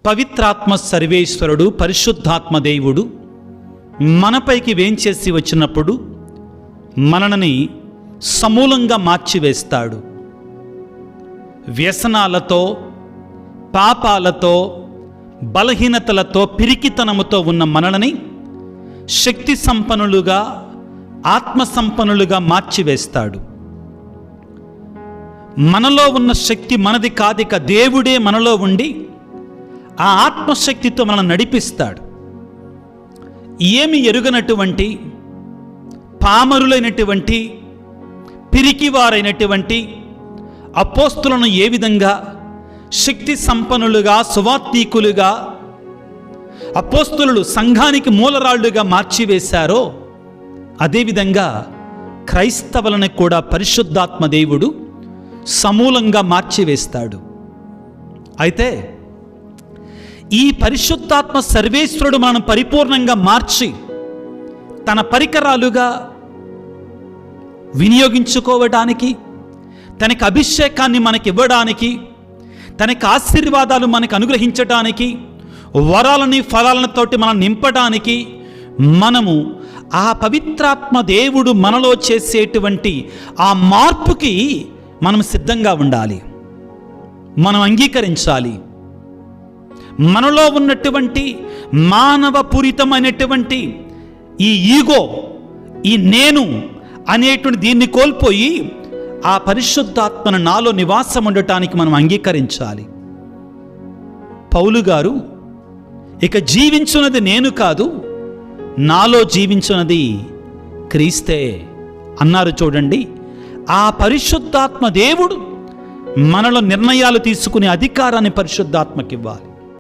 పవిత్రాత్మ సర్వేశ్వరుడు, పరిశుద్ధాత్మ దేవుడు మనపైకి వేంచేసి వచ్చినప్పుడు మనల్ని సమూలంగా మార్చివేస్తాడు. వ్యసనాలతో, పాపాలతో, బలహీనతలతో, పిరికితనముతో ఉన్న మనల్ని శక్తి సంపన్నులుగా, ఆత్మ సంపన్నులుగా మార్చివేస్తాడు. మనలో ఉన్న శక్తి మనది కాదిక, దేవుడే మనలో ఉండి ఆ ఆత్మశక్తితో మనల్ని నడిపిస్తాడు. ఏమి ఎరుగనటువంటి, పామరులైనటువంటి, పిరికివారైనటువంటి అపోస్తులను ఏ విధంగా శక్తి సంపన్నులుగా, సువార్తీకులుగా, అపోస్తులు సంఘానికి మూలరాళ్లుగా మార్చివేశారో అదేవిధంగా క్రైస్తవులను కూడా పరిశుద్ధాత్మ దేవుడు సమూలంగా మార్చివేస్తాడు. అయితే ఈ పరిశుద్ధాత్మ సర్వేశ్వరుడు మనం పరిపూర్ణంగా మార్చి తన పరికరాలుగా వినియోగించుకోవడానికి, తనకి అభిషేకాన్ని మనకి ఇవ్వడానికి, తనకి ఆశీర్వాదాలు మనకు అనుగ్రహించడానికి, వరాలని ఫలాలతోటి మనం నింపడానికి, మనము ఆ పవిత్రాత్మ దేవుడు మనలో చేసేటువంటి ఆ మార్పుకి మనం సిద్ధంగా ఉండాలి, మనం అంగీకరించాలి. మనలో ఉన్నటువంటి మానవపూరితమైనటువంటి ఈ ఈగో, ఈ నేను అనేటువంటి దీన్ని కోల్పోయి ఆ పరిశుద్ధాత్మను నాలో నివాసం ఉండటానికి మనం అంగీకరించాలి. పౌలు గారు ఇక జీవించున్నది నేను కాదు, నాలో జీవించున్నది క్రీస్తే అన్నారు. చూడండి, ఆ పరిశుద్ధాత్మ దేవుడు మనలో నిర్ణయాలు తీసుకునే అధికారాన్ని పరిశుద్ధాత్మకి ఇవ్వాలి.